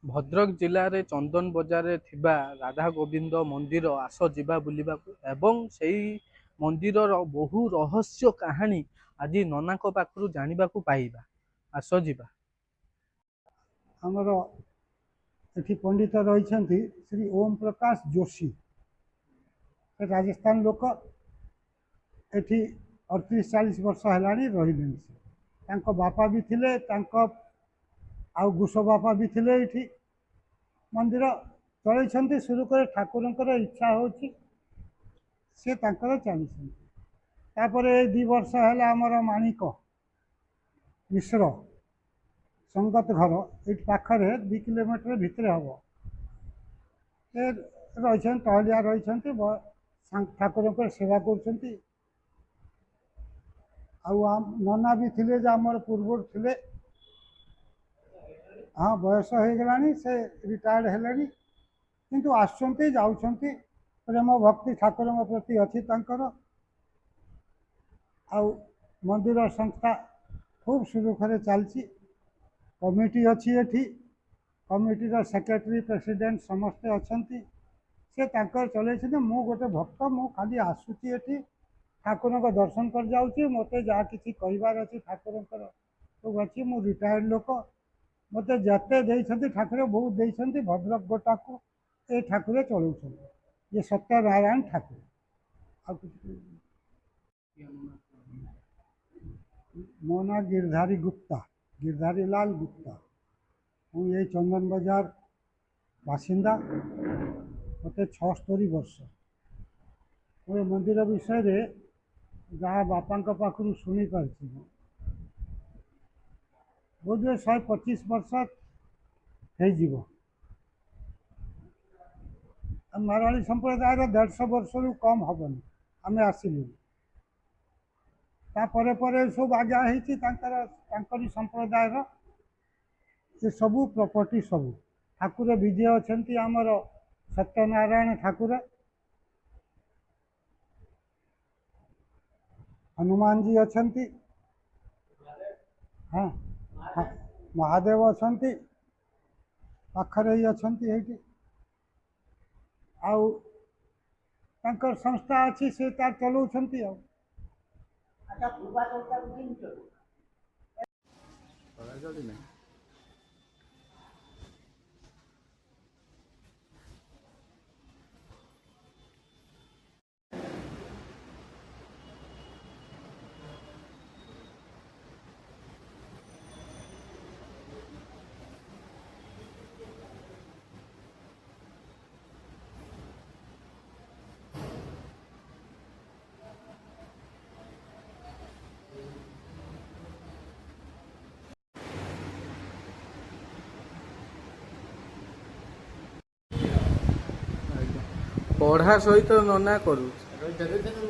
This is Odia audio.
ଭଦ୍ରକ ଜିଲ୍ଲାରେ ଚନ୍ଦନ ବଜାରରେ ଥିବା ରାଧା ଗୋବିନ୍ଦ ମନ୍ଦିର ଆସ ଯିବା ବୁଲିବାକୁ ଏବଂ ସେଇ ମନ୍ଦିରର ବହୁ ରହସ୍ୟ କାହାଣୀ ଆଜି ନନାଙ୍କ ପାଖରୁ ଜାଣିବାକୁ ପାଇବା। ଆସ ଯିବା। ଆମର ଏଠି ପଣ୍ଡିତ ରହିଛନ୍ତି ଶ୍ରୀ ଓମ୍ ପ୍ରକାଶ ଯୋଶୀ। ରାଜସ୍ଥାନ ଲୋକ, ଏଠି 38-40 ବର୍ଷ ହେଲାଣି ରହିଲେଣି। ସେ ତାଙ୍କ ବାପା ବି ଥିଲେ, ତାଙ୍କ ଆଉ ଗୁସ ବାପା ବି ଥିଲେ। ଏଠି ମନ୍ଦିର ଚଳେଇଛନ୍ତି शुरू করে ଠାକୁରଙ୍କର ଇଚ୍ଛା ହେଉଛି ସେ ତାଙ୍କର ଚାଲିଛନ୍ତି। ତାପରେ 2 ବର୍ଷ ହେଲା ଆମର ମାଣିକ ମିଶ୍ର ସଙ୍ଗତ ଘର ଏଇଠି ପାଖରେ 2 କିଲୋମିଟର ଭିତରେ ହେବ। ସେ ରହିଛନ୍ତି, ଟହଲିଆ ରହିଛନ୍ତି, ଠାକୁରଙ୍କର ସେବା କରୁଛନ୍ତି। ଆଉ ନନା ବି ଥିଲେ ଯେ ଆମର ପୂର୍ବରୁ ଥିଲେ। ହଁ, ବୟସ ହେଇଗଲାଣି, ସେ ରିଟାୟାର୍ଡ ହେଲେଣି, କିନ୍ତୁ ଆସୁଛନ୍ତି ଯାଉଛନ୍ତି। ପ୍ରେମ ଭକ୍ତି ଠାକୁରଙ୍କ ପ୍ରତି ଅଛି ତାଙ୍କର। ଆଉ ମନ୍ଦିର ସଂସ୍ଥା ଖୁବ୍ ସୁରୁଖୁରୁରେ ଚାଲିଛି। କମିଟି ଅଛି ଏଠି, କମିଟିର ସେକ୍ରେଟାରୀ ପ୍ରେସିଡେଣ୍ଟ ସମସ୍ତେ ଅଛନ୍ତି। ସେ ତାଙ୍କର ଚଲେଇଛନ୍ତି। ମୁଁ ଗୋଟେ ଭକ୍ତ, ମୁଁ ଖାଲି ଆସୁଛି ଏଠି ଠାକୁରଙ୍କ ଦର୍ଶନ କରି ଯାଉଛି। ମୋତେ ଯାହା କିଛି କହିବାର ଅଛି ଠାକୁରଙ୍କର ସବୁ ଅଛି। ମୁଁ ରିଟାୟାର୍ଡ ଲୋକ, ମୋତେ ଯେତେ ଦେଇଛନ୍ତି ଠାକୁର ବହୁତ ଦେଇଛନ୍ତି। ଭଦ୍ରକ ଗୋଟାକୁ ଏ ଠାକୁର ଚଳଉଛନ୍ତି। ଇଏ ସତ୍ୟନାରାୟଣ ଠାକୁର। ଆଉ କିଛି ମୋ ନାଁ ଗିରଧାରୀ ଗୁପ୍ତା, ଗିରଧାରୀ ଲାଲ ଗୁପ୍ତା। ମୁଁ ଏଇ ଚନ୍ଦନ ବଜାର ବାସିନ୍ଦା। ମୋତେ 76 ବର୍ଷ। ମୁଁ ଏ ମନ୍ଦିର ବିଷୟରେ ଯାହା ବାପାଙ୍କ ପାଖରୁ ଶୁଣିପାରିଛି, ବୋଧହୁଏ 125 ବର୍ଷ ହେଇଯିବ। ମାରୱାଡ଼ି ସମ୍ପ୍ରଦାୟର 150 ବର୍ଷରୁ କମ୍ ହେବନି ଆମେ ଆସିଲୁ। ତାପରେ ପରେ ସବୁ ଆଜ୍ଞା ହେଇଛି ତାଙ୍କରି ସମ୍ପ୍ରଦାୟର ସେ ସବୁ ପ୍ରପର୍ଟି ସବୁ। ଠାକୁର ବିଜେ ଅଛନ୍ତି ଆମର ସତ୍ୟନାରାୟଣ ଠାକୁର, ହନୁମାନଜୀ ଅଛନ୍ତି, ହଁ, ମହାଦେବ ଅଛନ୍ତି, ପାଖରେ ହିଁ ଅଛନ୍ତି ଏଇଠି। ଆଉ ତାଙ୍କର ସଂସ୍ଥା ଅଛି, ସେ ତାର ଚଲାଉଛନ୍ତି। ଆଉ ପଢ଼ା ସହିତ ନନା କରୁଛି।